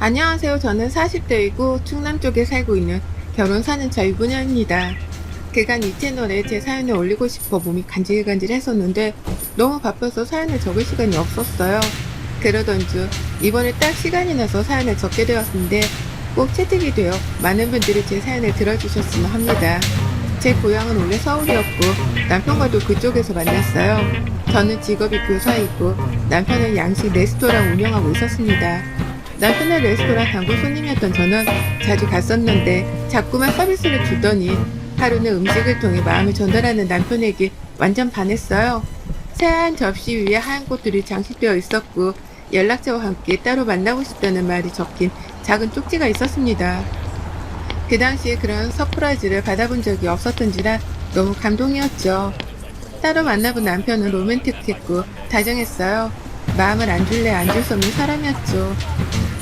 안녕하세요. 저는 40대이고 충남 쪽에 살고 있는 결혼 4년차 유부녀입니다. 그간 이 채널에 제 사연을 올리고 싶어 몸이 간질간질했었는데 너무 바빠서 사연을 적을 시간이 없었어요. 그러던 중 이번에 딱 시간이 나서 사연을 적게 되었는데 꼭 채택이 되어 많은 분들이 제 사연을 들어주셨으면 합니다. 제 고향은 원래 서울이었고 남편과도 그쪽에서 만났어요. 저는 직업이 교사이고 남편은 양식 레스토랑 운영하고 있었습니다. 남편의 레스토랑 단골 손님이었던 저는 자주 갔었는데 자꾸만 서비스를 주더니 하루는 음식을 통해 마음을 전달하는 남편에게 완전 반했어요. 새하얀 접시 위에 하얀 꽃들이 장식되어 있었고 연락처와 함께 따로 만나고 싶다는 말이 적힌 작은 쪽지가 있었습니다. 그 당시에 그런 서프라이즈를 받아본 적이 없었던지라 너무 감동이었죠. 따로 만나본 남편은 로맨틱했고 다정했어요. 마음을 안 줄래 안 줄 수 없는 사람이었죠.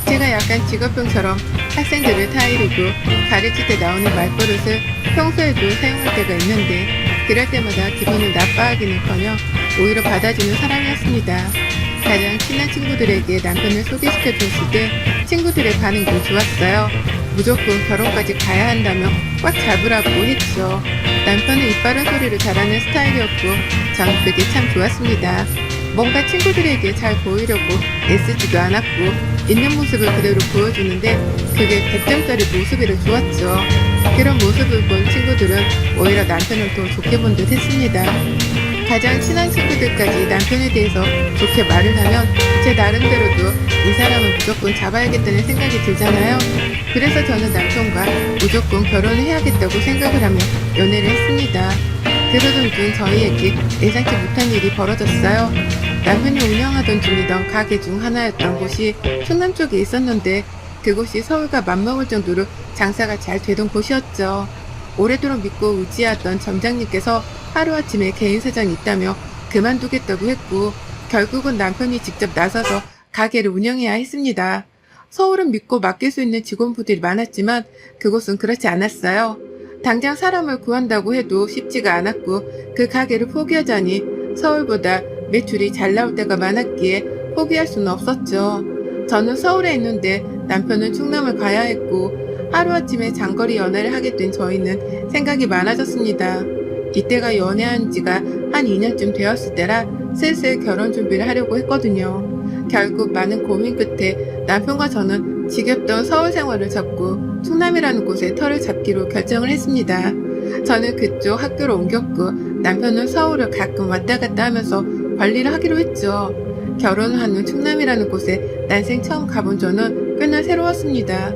제가 약간 직업병처럼 학생들을 타이르고 가르칠 때 나오는 말버릇을 평소에도 사용할 때가 있는데 그럴 때마다 기분을 나빠하기는커녕 오히려 받아주는 사람이었습니다. 가장 친한 친구들에게 남편을 소개시켜줬을 때 친구들의 반응도 좋았어요. 무조건 결혼까지 가야 한다며 꽉 잡으라고 했죠. 남편은 입 바른 소리를 잘하는 스타일이었고 전 그게 참 좋았습니다. 뭔가 친구들에게 잘 보이려고 애쓰지도 않았고 있는 모습을 그대로 보여주는데 그게 100점짜리 모습이라 좋았죠. 그런 모습을 본 친구들은 오히려 남편을 더 좋게 본 듯 했습니다. 가장 친한 친구들까지 남편에 대해서 좋게 말을 하면 제 나름대로도 이 사람은 무조건 잡아야겠다는 생각이 들잖아요. 그래서 저는 남편과 무조건 결혼을 해야겠다고 생각을 하며 연애를 했습니다. 그러던 중 저희에게 예상치 못한 일이 벌어졌어요. 남편이 운영하던 중이던 가게 중 하나였던 곳이 충남 쪽에 있었는데 그곳이 서울과 맞먹을 정도로 장사가 잘 되던 곳이었죠. 오래도록 믿고 의지하던 점장님께서 하루아침에 개인 사정이 있다며 그만두겠다고 했고 결국은 남편이 직접 나서서 가게를 운영해야 했습니다. 서울은 믿고 맡길 수 있는 직원분들이 많았지만 그곳은 그렇지 않았어요. 당장 사람을 구한다고 해도 쉽지가 않았고 그 가게를 포기하자니 서울보다 매출이 잘 나올 때가 많았기에 포기할 수는 없었죠. 저는 서울에 있는데 남편은 충남을 가야 했고 하루아침에 장거리 연애를 하게 된 저희는 생각이 많아졌습니다. 이때가 연애한 지가 한 2년쯤 되었을 때라 슬슬 결혼 준비를 하려고 했거든요. 결국 많은 고민 끝에 남편과 저는 지겹던 서울 생활을 접고 충남이라는 곳에 터를 잡기로 결정을 했습니다. 저는 그쪽 학교로 옮겼고 남편은 서울을 가끔 왔다 갔다 하면서 관리를 하기로 했죠. 결혼한 후 충남이라는 곳에 난생 처음 가본 저는 꽤나 새로웠습니다.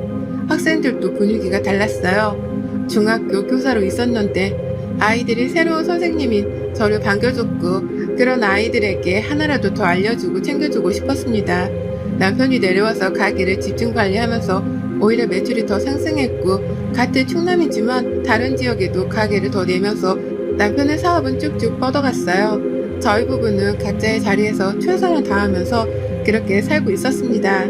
학생들도 분위기가 달랐어요. 중학교 교사로 있었는데 아이들이 새로운 선생님인 저를 반겨줬고 그런 아이들에게 하나라도 더 알려주고 챙겨주고 싶었습니다. 남편이 내려와서 가게를 집중 관리하면서 오히려 매출이 더 상승했고 같은 충남이지만 다른 지역에도 가게를 더 내면서 남편의 사업은 쭉쭉 뻗어갔어요. 저희 부부는 각자의 자리에서 최선을 다하면서 그렇게 살고 있었습니다.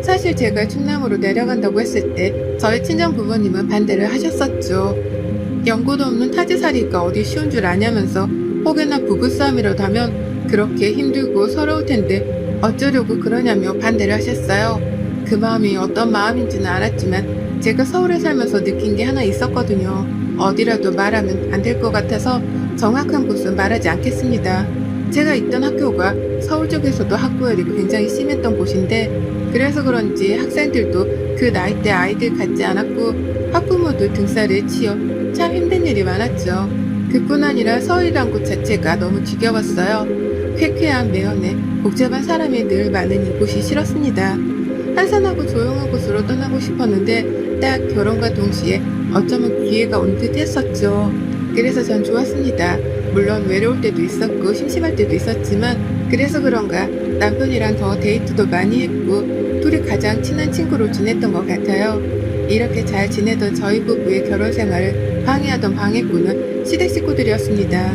사실 제가 충남으로 내려간다고 했을 때 저희 친정 부모님은 반대를 하셨었죠. 연고도 없는 타지살이가 어디 쉬운 줄 아냐면서 혹여나 부부싸움이라도 하면 그렇게 힘들고 서러울 텐데 어쩌려고 그러냐며 반대를 하셨어요. 그 마음이 어떤 마음인지는 알았지만 제가 서울에 살면서 느낀 게 하나 있었거든요. 어디라도 말하면 안 될 것 같아서 정확한 곳은 말하지 않겠습니다. 제가 있던 학교가 서울 쪽에서도 학부열이 굉장히 심했던 곳인데 그래서 그런지 학생들도 그 나이대 아이들 같지 않았고 학부모도 등살을 치여 참 힘든 일이 많았죠. 그뿐 아니라 서울이란 곳 자체가 너무 지겨웠어요. 쾌쾌한 매연에 복잡한 사람이 늘 많은 이곳이 싫었습니다. 한산하고 조용한 곳으로 떠나고 싶었는데 딱 결혼과 동시에 어쩌면 기회가 온 듯 했었죠. 그래서 전 좋았습니다. 물론 외로울 때도 있었고 심심할 때도 있었지만 그래서 그런가 남편이랑 더 데이트도 많이 했고 둘이 가장 친한 친구로 지냈던 것 같아요. 이렇게 잘 지내던 저희 부부의 결혼 생활을 방해하던 방해꾼은 시댁 식구들이었습니다.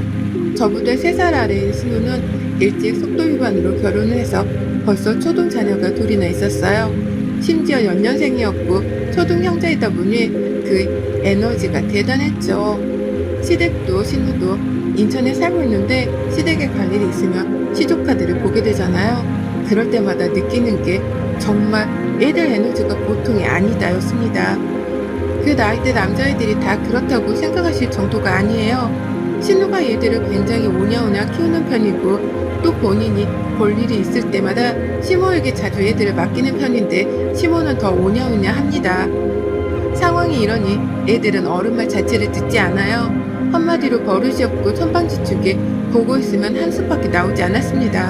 저보다 3살 아래인 신우는 일찍 속도 위반으로 결혼을 해서 벌써 초동 자녀가 둘이나 있었어요. 심지어 연년생이었고 초동 형제이다 보니 그 에너지가 대단했죠. 시댁도 신우도 인천에 살고 있는데 시댁에 갈 일이 있으면 시조카드를 보게 되잖아요. 그럴 때마다 느끼는 게 정말 애들 에너지가 보통이 아니다였습니다. 그 나이대 남자애들이 다 그렇다고 생각하실 정도가 아니에요. 신우가 얘들을 굉장히 오냐오냐 키우는 편이고 또 본인이 볼 일이 있을 때마다 시모에게 자주 애들을 맡기는 편인데 시모는 더 오냐오냐 합니다. 상황이 이러니 애들은 어른 말 자체를 듣지 않아요. 한마디로 버릇이 없고 천방지축에 보고 있으면 한숨밖에 나오지 않았습니다.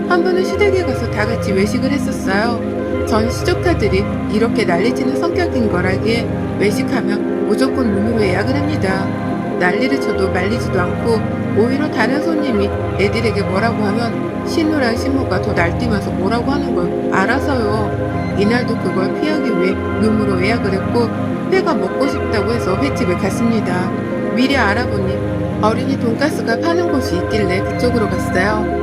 한 번은 시댁에 가서 다 같이 외식을 했었어요. 전 시조카들이 이렇게 난리치는 성격인 거라기에 외식하면 무조건 룸으로 예약을 합니다. 난리를 쳐도 말리지도 않고 오히려 다른 손님이 애들에게 뭐라고 하면 신우랑 신모가 더 날뛰면서 뭐라고 하는 걸 알아서요. 이날도 그걸 피하기 위해 룸으로 예약을 했고 회가 먹고 싶다고 해서 횟집에 갔습니다. 미리 알아보니 어린이 돈가스가 파는 곳이 있길래 그쪽으로 갔어요.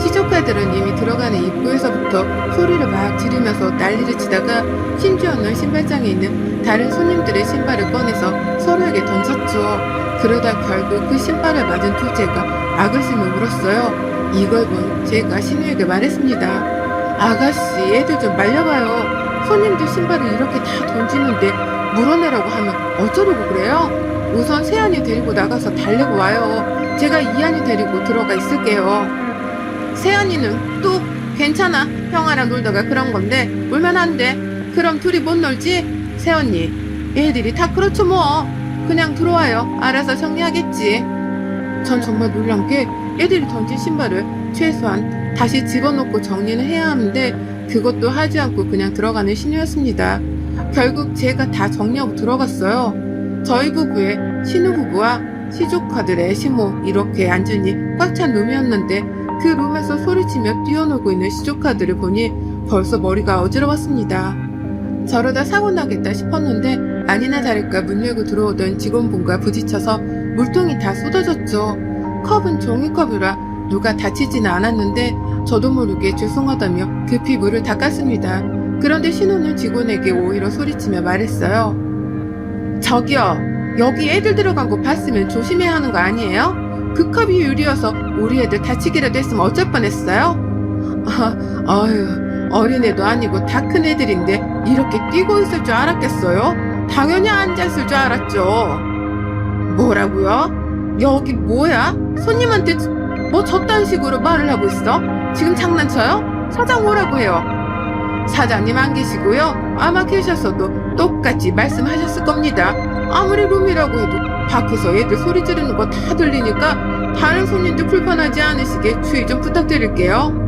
시조카들은 이미 들어가는 입구에서부터 소리를 막 지르면서 난리를 치다가 심지어는 신발장에 있는 다른 손님들의 신발을 꺼내서 서로에게 던졌죠. 그러다 결국 그 신발을 맞은 둘째가 악을심을 물었어요. 이걸 본 제가 신우에게 말했습니다. 아가씨, 애들 좀 말려봐요. 손님들 신발을 이렇게 다 던지는데 물어내라고 하면 어쩌려고 그래요? 우선 세안이 데리고 나가서 달래고 와요. 제가 이안이 데리고 들어가 있을게요. 세안이는 또 괜찮아. 형아랑 놀다가 그런 건데 울면 안 돼. 그럼 둘이 못 놀지? 세언니, 애들이 다 그렇죠 뭐. 그냥 들어와요. 알아서 정리하겠지. 전 정말 놀란 게 애들이 던진 신발을 최소한 다시 집어넣고 정리는 해야 하는데 그것도 하지 않고 그냥 들어가는 신우였습니다. 결국 제가 다 정리하고 들어갔어요. 저희 부부의 신우 부부와 시조카들의 시모 이렇게 앉으니 꽉 찬 룸이었는데 그 룸에서 소리치며 뛰어놀고 있는 시조카들을 보니 벌써 머리가 어지러웠습니다. 저러다 사고 나겠다 싶었는데 아니나 다를까 문 열고 들어오던 직원분과 부딪혀서 물통이 다 쏟아졌죠. 컵은 종이컵이라 누가 다치지는 않았는데 저도 모르게 죄송하다며 급히 물을 닦았습니다. 그런데 신우는 직원에게 오히려 소리치며 말했어요. 저기요, 여기 애들 들어간 거 봤으면 조심해야 하는 거 아니에요? 그 컵이 유리여서 우리 애들 다치기라도 했으면 어쩔 뻔했어요? 아유, 어린애도 아니고 다 큰 애들인데 이렇게 뛰고 있을 줄 알았겠어요? 당연히 앉았을 줄 알았죠. 뭐라고요? 여기 뭐야? 손님한테 뭐 저딴 식으로 말을 하고 있어? 지금 장난쳐요? 사장 뭐라고 해요? 사장님 안 계시고요. 아마 계셨어도 똑같이 말씀하셨을 겁니다. 아무리 룸이라고 해도 밖에서 애들 소리 지르는 거 다 들리니까 다른 손님들 불편하지 않으시게 주의 좀 부탁드릴게요.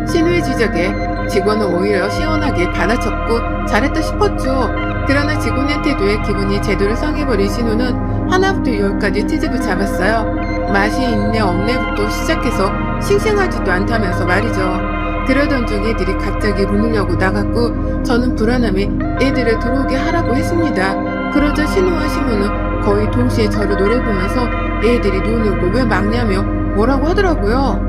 신우의 지적에 직원은 오히려 시원하게 받아쳤고 잘했다 싶었죠. 그러나 직원의 태도에 기분이 제대로 상해버린 신우는 하나부터 10까지 트집을 잡았어요. 맛이 있네 없네부터 시작해서 싱싱하지도 않다면서 말이죠. 그러던 중 애들이 갑자기 문을 열고 나갔고 저는 불안함에 애들을 들어오게 하라고 했습니다. 그러자 신우와 시모는 거의 동시에 저를 노려보면서 애들이 노는 거 왜 막냐며 뭐라고 하더라고요.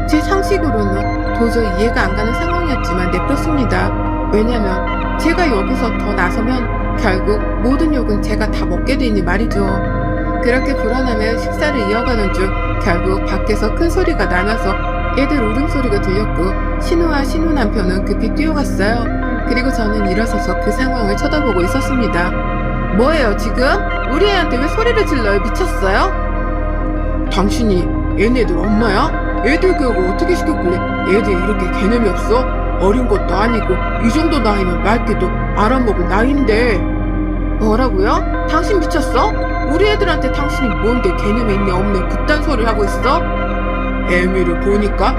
제 상식으로는 도저히 이해가 안 가는 상황이었지만 냅뒀습니다. 왜냐면 제가 여기서 더 나서면 결국 모든 욕은 제가 다 먹게 되니 말이죠. 그렇게 불안하며 식사를 이어가는 중 결국 밖에서 큰 소리가 나면서 애들 울음소리가 들렸고 신우와 신우 남편은 급히 뛰어갔어요. 그리고 저는 일어서서 그 상황을 쳐다보고 있었습니다. 뭐예요 지금? 우리 애한테 왜 소리를 질러요? 미쳤어요? 당신이 얘네들 엄마야? 애들 교육을 어떻게 시켰길래 애들이 이렇게 개념이 없어? 어린 것도 아니고 이 정도 나이면 맑게도 알아먹을 나이인데. 뭐라고요? 당신 미쳤어? 우리 애들한테 당신이 뭔데 개념이 있네 없네 그딴 소리를 하고 있어? 애미를 보니까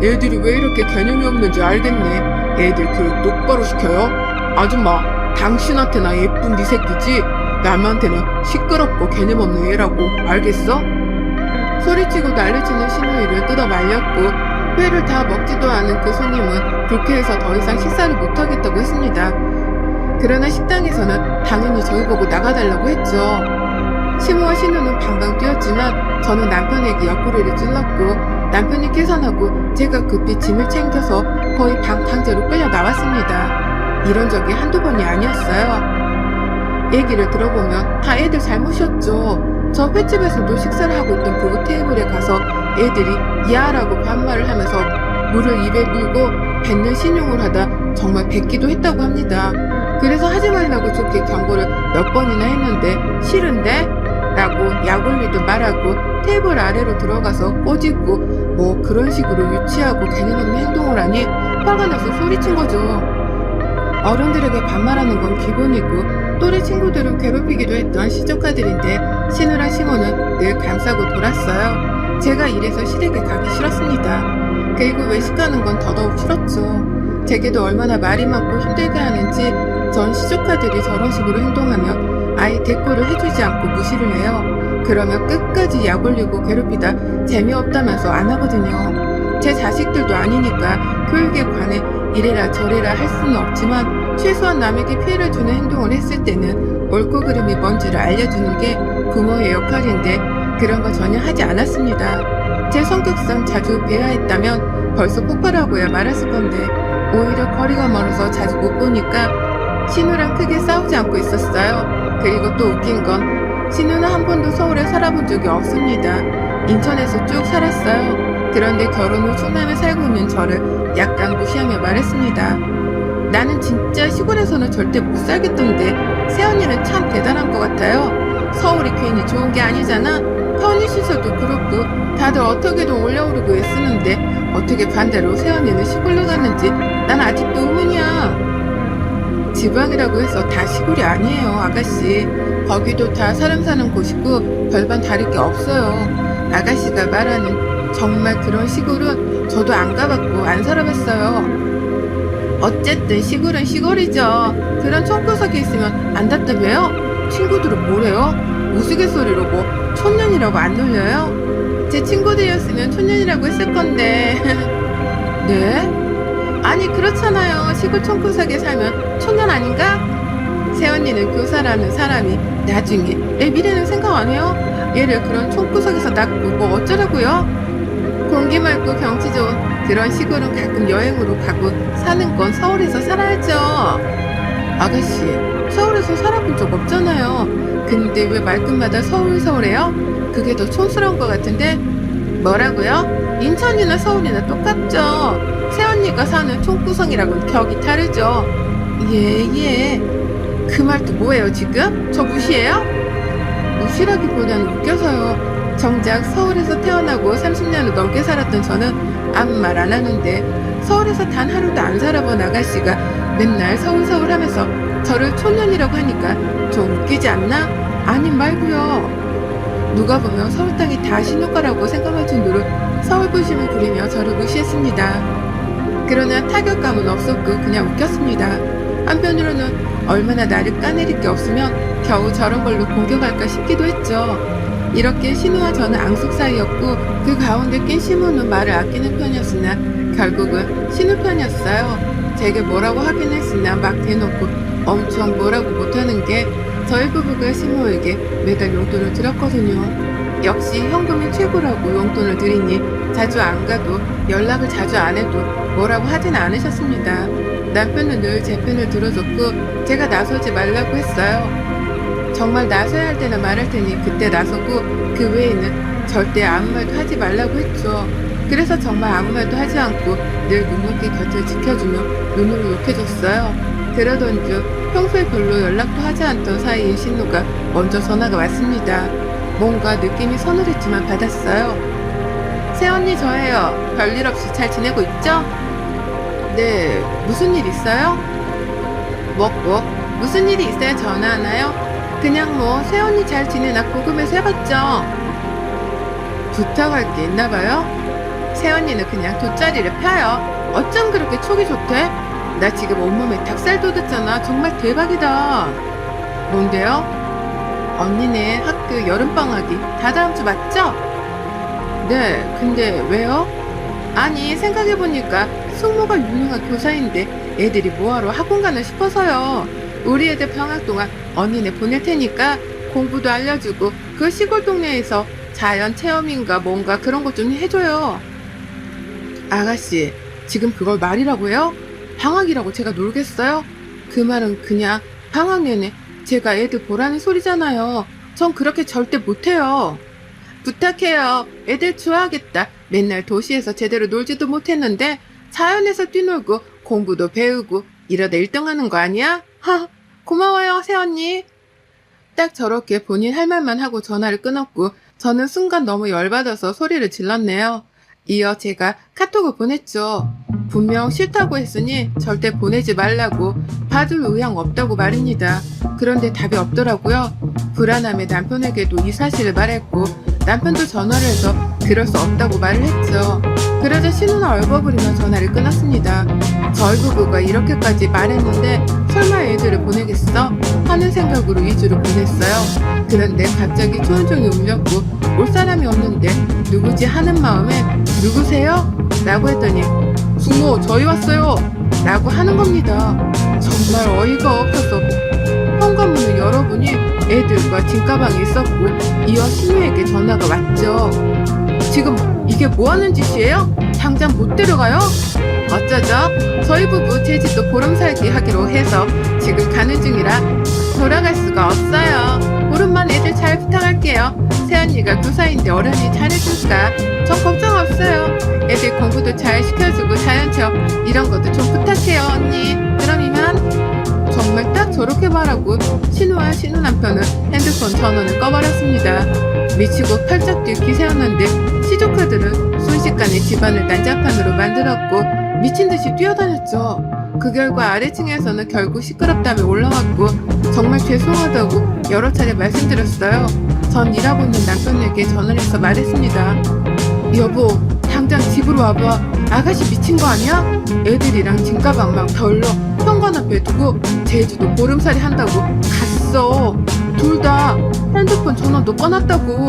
애들이 왜 이렇게 개념이 없는지 알겠네. 애들 교육 똑바로 시켜요. 아줌마, 당신한테나 예쁜 네 새끼지 남한테는 시끄럽고 개념 없는 애라고 알겠어? 소리치고 난리치는 신우이를 뜯어 말렸고 회를 다 먹지도 않은 그 손님은 불쾌해서 더 이상 식사를 못하겠다고 했습니다. 그러나 식당에서는 당연히 저희 보고 나가달라고 했죠. 시모와 신우는 방방 뛰었지만 저는 남편에게 옆구리를 찔렀고 남편이 계산하고 제가 급히 짐을 챙겨서 거의 방 강제로 끌려 나왔습니다. 이런 적이 한두 번이 아니었어요. 얘기를 들어보면 다 애들 잘못이었죠. 저 횟집에서도 식사를 하고 있던 부부 테이블에 가서 애들이 야라고 반말을 하면서 물을 입에 물고 뱉는 신용을 하다 정말 뱉기도 했다고 합니다. 그래서 하지 말라고 좋게 경고를 몇 번이나 했는데 싫은데? 라고 약 올리듯 말하고 테이블 아래로 들어가서 꼬집고 뭐 그런 식으로 유치하고 개념 없는 행동을 하니 화가 나서 소리친 거죠. 어른들에게 반말하는 건 기본이고 또래 친구들을 괴롭히기도 했던 시조카들인데 신우랑 시모는 늘 감싸고 돌았어요. 제가 이래서 시댁에 가기 싫었습니다. 그리고 외식하는 건 더더욱 싫었죠. 제게도 얼마나 말이 많고 힘들게 하는지 전 시조카들이 저런 식으로 행동하면 아예 대꾸를 해주지 않고 무시를 해요. 그러면 끝까지 약 올리고 괴롭히다 재미없다면서 안 하거든요. 제 자식들도 아니니까 교육에 관해 이래라 저래라 할 수는 없지만 최소한 남에게 피해를 주는 행동을 했을 때는 옳고 그름이 뭔지를 알려주는 게 부모의 역할인데 그런 거 전혀 하지 않았습니다. 제 성격상 자주 배회했다면 벌써 폭발하고야 말았을 건데 오히려 거리가 멀어서 자주 못 보니까 신우랑 크게 싸우지 않고 있었어요. 그리고 또 웃긴 건 신우는 한 번도 서울에 살아본 적이 없습니다. 인천에서 쭉 살았어요. 그런데 결혼 후 충남에 살고 있는 저를 약간 무시하며 말했습니다. 나는 진짜 시골에서는 절대 못 살겠던데 새언니는 참 대단한 것 같아요. 서울이 괜히 좋은 게 아니잖아. 편의시설도 그렇고 다들 어떻게든 올려오르고 애쓰는데 어떻게 반대로 새언니는 시골로 갔는지 난 아직도 의문이야. 지방이라고 해서 다 시골이 아니에요, 아가씨. 거기도 다 사람 사는 곳이고 별반 다를 게 없어요. 아가씨가 말하는 정말 그런 시골은 저도 안 가봤고 안 살아봤어요. 어쨌든 시골은 시골이죠. 그런 총구석에 있으면 안 답답해요? 친구들은 뭐래요? 우스갯소리로 뭐 촌년이라고 안 놀려요? 제 친구들이었으면 촌년이라고 했을 건데. 네? 아니 그렇잖아요. 시골 총구석에 살면 촌년 아닌가? 새언니는 교사라는 사람이 나중에 내 미래는 생각 안 해요? 얘를 그런 총구석에서 낳고 뭐 어쩌라고요? 공기 맑고 경치 좋은 그런 시골은 가끔 여행으로 가고 사는 건 서울에서 살아야죠. 아가씨, 서울에서 살아본 적 없잖아요. 근데 왜 말끝마다 서울해요? 그게 더 촌스러운 것 같은데? 뭐라고요? 인천이나 서울이나 똑같죠. 새언니가 사는 총구성이라고는 격이 다르죠. 예. 그 말도 뭐예요 지금? 저 무시해요? 무시라기보다는 웃겨서요. 정작 서울에서 태어나고 30년을 넘게 살았던 저는 아무 말 안 하는데 서울에서 단 하루도 안 살아본 아가씨가 맨날 서울 하면서 저를 촌년이라고 하니까 좀 웃기지 않나? 아님 말고요. 누가 보면 서울 땅이 다 신효과라고 생각할 정도로 서울 부심을 부리며 저를 무시했습니다. 그러나 타격감은 없었고 그냥 웃겼습니다. 한편으로는 얼마나 나를 까내릴 게 없으면 겨우 저런 걸로 공격할까 싶기도 했죠. 이렇게 신우와 저는 앙숙 사이였고 그 가운데 낀 시모는 말을 아끼는 편이었으나 결국은 신우 편이었어요. 제게 뭐라고 하긴 했으나 막 대놓고 엄청 뭐라고 못하는 게 저희 부부가 시모에게 매달 용돈을 드렸거든요. 역시 현금이 최고라고 용돈을 드리니 자주 안 가도 연락을 자주 안 해도 뭐라고 하진 않으셨습니다. 남편은 늘 제 편을 들어줬고 제가 나서지 말라고 했어요. 정말 나서야 할 때나 말할 테니 그때 나서고 그 외에는 절대 아무 말도 하지 말라고 했죠. 그래서 정말 아무 말도 하지 않고 늘 묵묵히 곁을 지켜주며 눈으로 욕해줬어요. 그러던 중 평소에 별로 연락도 하지 않던 사이인 신우가 먼저 전화가 왔습니다. 뭔가 느낌이 서늘했지만 받았어요. 새언니 저예요. 별일 없이 잘 지내고 있죠? 네, 무슨 일 있어요? 뭐고? 무슨 일이 있어야 전화하나요? 그냥 뭐 새언니 잘 지내나 궁금해서 해봤죠. 부탁할 게 있나봐요? 새언니는 그냥 돗자리를 펴요. 어쩜 그렇게 촉이 좋대? 나 지금 온몸에 닭살 돋았잖아. 정말 대박이다. 뭔데요? 언니네 학교 여름방학이 다 다음 주 맞죠? 네, 근데 왜요? 아니 생각해보니까 숙모가 유명한 교사인데 애들이 뭐하러 학원 가나 싶어서요. 우리 애들 방학 동안 언니네 보낼 테니까 공부도 알려주고 그 시골 동네에서 자연 체험인가 뭔가 그런 것 좀 해줘요. 아가씨, 지금 그걸 말이라고 해요? 방학이라고 제가 놀겠어요? 그 말은 그냥 방학 내내 제가 애들 보라는 소리잖아요. 전 그렇게 절대 못해요. 부탁해요. 애들 좋아하겠다. 맨날 도시에서 제대로 놀지도 못했는데 자연에서 뛰놀고 공부도 배우고 이러다 1등 하는 거 아니야? 하, 고마워요, 새언니. 딱 저렇게 본인 할 말만 하고 전화를 끊었고 저는 순간 너무 열받아서 소리를 질렀네요. 이어 제가 카톡을 보냈죠. 분명 싫다고 했으니 절대 보내지 말라고, 봐줄 의향 없다고 말입니다. 그런데 답이 없더라고요. 불안함에 남편에게도 이 사실을 말했고 남편도 전화를 해서 그럴 수 없다고 말을 했죠. 그러자 신우는 얼버무리며 전화를 끊었습니다. 저희 부부가 이렇게까지 말했는데 설마 애들을 보내겠어? 하는 생각으로 2주를 보냈어요. 그런데 갑자기 초인종이 울렸고 올 사람이 없는데 누구지 하는 마음에 누구세요? 라고 했더니 숙모 저희 왔어요 라고 하는 겁니다. 정말 어이가 없어서 현관문을 열어보니 애들과 짐가방이 있었고 이어 신우에게 전화가 왔죠. 지금 이게 뭐하는 짓이에요? 당장 못 데려가요? 어쩌죠? 저희 부부 제주도 보름살기 하기로 해서 지금 가는 중이라 돌아갈 수가 없어요. 보름만 애들 잘 부탁할게요. 새언니가 교사인데 어른이 잘해줄까? 전 걱정 없어요. 애들 공부도 잘 시켜주고 자연체험 이런 것도 좀 부탁해요 언니. 그럼 이만. 정말 딱 저렇게 말하고 신우와 신우 남편은 핸드폰 전원을 꺼버렸습니다. 미치고 팔짝 뛸 기세였는데 시조카들은 순식간에 집안을 난장판으로 만들었고 미친듯이 뛰어다녔죠. 그 결과 아래층에서는 결국 시끄럽다며 올라왔고 정말 죄송하다고 여러 차례 말씀드렸어요. 전 일하고 있는 남편에게 전화를 해서 말했습니다. 여보 당장 집으로 와봐. 아가씨 미친 거 아니야? 애들이랑 짐가방 막 덜러 현관 앞에 두고 제주도 보름살이 한다고 갔어. 둘 다 핸드폰 전원도 꺼놨다고.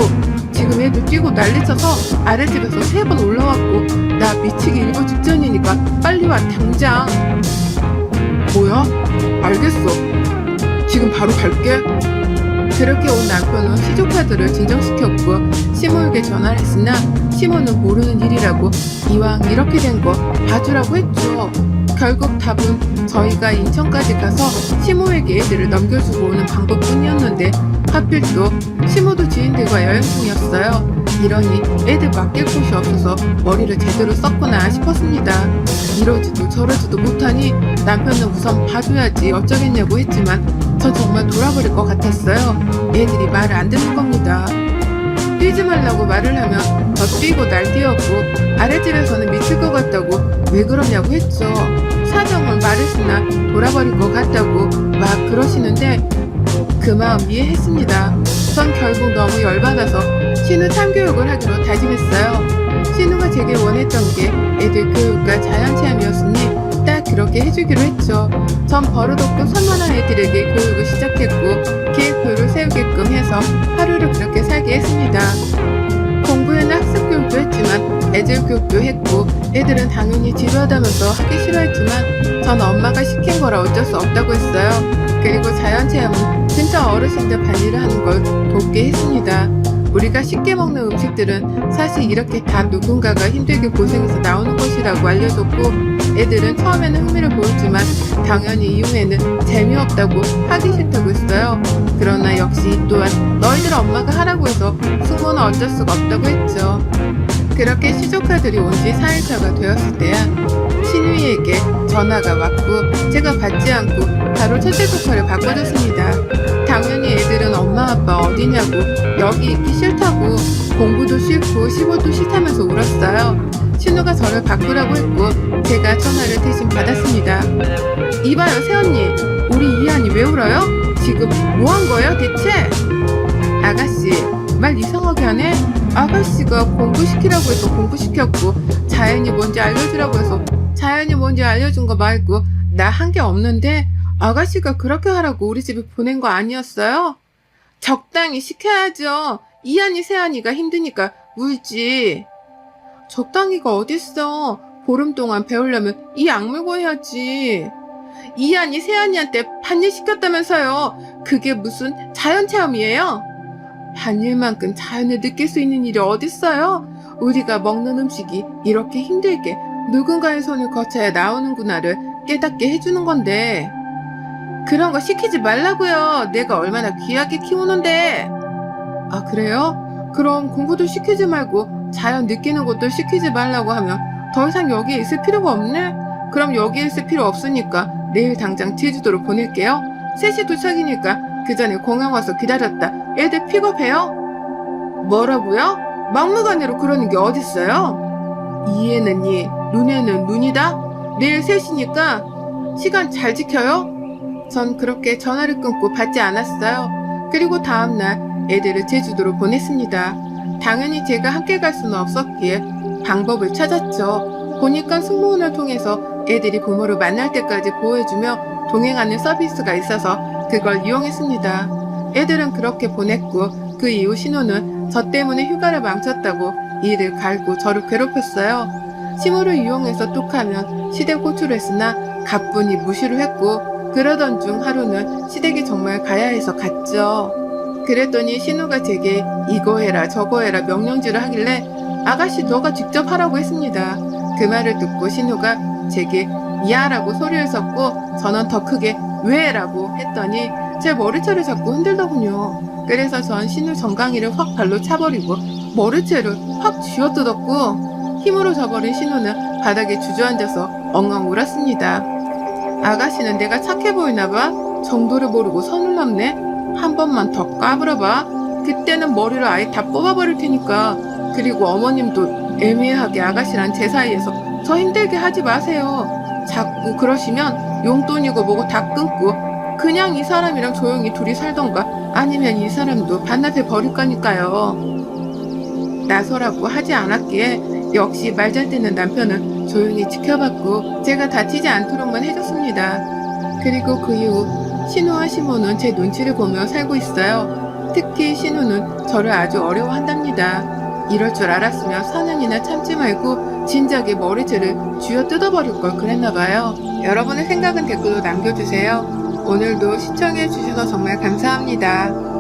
지금 애들 뛰고 난리쳐서 아랫집에서 3번 올라왔고 나 미치기 일보 직전이니까 빨리 와 당장. 뭐야? 알겠어. 지금 바로 갈게. 그렇게 온 남편은 시조카들을 진정시켰고 시모에게 전화를 했으나 시모는 모르는 일이라고 이왕 이렇게 된 거 봐주라고 했죠. 결국 답은 저희가 인천까지 가서 시모에게 애들을 넘겨주고 오는 방법뿐이었는데 하필 또 시모도 지인들과 여행 중이었어요. 이러니 애들 맡길 곳이 없어서 머리를 제대로 썼구나 싶었습니다. 이러지도 저러지도 못하니 남편은 우선 봐줘야지 어쩌겠냐고 했지만 전 정말 돌아버릴 것 같았어요. 애들이 말을 안 듣는 겁니다. 뛰지 말라고 말을 하면 더 뛰고 날뛰었고 아랫집에서는 미칠 것 같다고 왜 그러냐고 했죠. 사정을 말했으나 돌아버릴 것 같다고 막 그러시는데 그 마음 이해했습니다. 전 결국 너무 열받아서 신우 참교육을 하기로 다짐했어요. 신우가 제게 원했던 게 애들 교육과 자연체험이었으니 딱 그렇게 해주기로 했죠. 전 버릇없고 선만한 애들에게 교육을 시작했고 기획표를 세우게끔 해서 하루를 그렇게 살게 했습니다. 공부에는 학습 교육도 했지만 애들 교육도 했고 애들은 당연히 지루하다면서 하기 싫어했지만 전 엄마가 시킨 거라 어쩔 수 없다고 했어요. 그리고 자연체험은 진짜 어르신들 반일을 하는 걸 돕게 했습니다. 우리가 쉽게 먹는 음식들은 사실 이렇게 다 누군가가 힘들게 고생해서 나오는 것이라고 알려줬고 애들은 처음에는 흥미를 보였지만 당연히 이후에는 재미없다고 하기 싫다고 했어요. 그러나 역시 이 또한 너희들 엄마가 하라고 해서 숙모는 어쩔 수가 없다고 했죠. 그렇게 시조카들이 온 지 4일차가 되었을 때야 신우이에게 전화가 왔고 제가 받지 않고 바로 첫째 조카를 바꿔줬습니다. 당연히 애들은 엄마 아빠 어디냐고 여기 있기 싫다고 공부도 싫고 시골도 싫다면서 울었어요. 신우가 저를 바꾸라고 했고 제가 전화를 대신 받았습니다. 이봐요 새언니 우리 이한이 왜 울어요? 지금 뭐 한 거예요 대체? 아가씨 말 이상하게 하네? 아가씨가 공부시키라고 해서 공부시켰고 자연이 뭔지 알려주라고 해서 자연이 뭔지 알려준 거 말고 나 한 게 없는데 아가씨가 그렇게 하라고 우리 집에 보낸 거 아니었어요? 적당히 시켜야죠. 이한이 새한이가 힘드니까 울지. 적당히가 어딨어. 보름 동안 배우려면 이 악물고 해야지. 이한이 새한이한테 반일 시켰다면서요. 그게 무슨 자연체험이에요? 반일만큼 자연을 느낄 수 있는 일이 어딨어요? 우리가 먹는 음식이 이렇게 힘들게 누군가의 손을 거쳐야 나오는구나를 깨닫게 해주는 건데 그런 거 시키지 말라고요. 내가 얼마나 귀하게 키우는데. 아 그래요? 그럼 공부도 시키지 말고 자연 느끼는 것도 시키지 말라고 하면 더 이상 여기에 있을 필요가 없네? 그럼 여기 있을 필요 없으니까 내일 당장 제주도로 보낼게요. 3시 도착이니까 그 전에 공항 와서 기다렸다 애들 픽업해요? 뭐라고요? 막무가내로 그러는 게 어딨어요? 이에는 이, 눈에는 눈이다? 내일 3시니까 시간 잘 지켜요? 전 그렇게 전화를 끊고 받지 않았어요. 그리고 다음날 애들을 제주도로 보냈습니다. 당연히 제가 함께 갈 수는 없었기에 방법을 찾았죠. 보니까 승무원을 통해서 애들이 부모를 만날 때까지 보호해주며 동행하는 서비스가 있어서 그걸 이용했습니다. 애들은 그렇게 보냈고 그 이후 신호는 저 때문에 휴가를 망쳤다고 이를 갈고 저를 괴롭혔어요. 시무를 이용해서 뚝하면 시댁 호출을 했으나 가뿐히 무시를 했고 그러던 중 하루는 시댁이 정말 가야 해서 갔죠. 그랬더니 신우가 제게 이거 해라 저거 해라 명령질을 하길래 아가씨 너가 직접 하라고 했습니다. 그 말을 듣고 신우가 제게 미안하라고 소리를 섰고 저는 더 크게 왜? 라고 했더니 제 머리채를 자꾸 흔들더군요. 그래서 전 신우 정강이를 확 발로 차버리고 머리채를 확 쥐어뜯었고 힘으로 져버린 신우는 바닥에 주저앉아서 엉엉 울었습니다. 아가씨는 내가 착해 보이나봐? 정도를 모르고 선을 넘네? 한 번만 더 까불어봐. 그때는 머리를 아예 다 뽑아버릴 테니까. 그리고 어머님도 애매하게 아가씨랑 제 사이에서 저 힘들게 하지 마세요. 자꾸 그러시면 용돈이고 뭐고 다 끊고 그냥 이 사람이랑 조용히 둘이 살던가 아니면 이 사람도 반납해 버릴 거니까요. 나서라고 하지 않았기에 역시 말 잘 듣는 남편은 조용히 지켜봤고 제가 다치지 않도록만 해줬습니다. 그리고 그 이후 신우와 시모는 제 눈치를 보며 살고 있어요. 특히 신우는 저를 아주 어려워한답니다. 이럴 줄 알았으면 4년이나 참지 말고 진작에 머리채를 쥐어 뜯어버릴 걸 그랬나봐요. 여러분의 생각은 댓글로 남겨주세요. 오늘도 시청해주셔서 정말 감사합니다.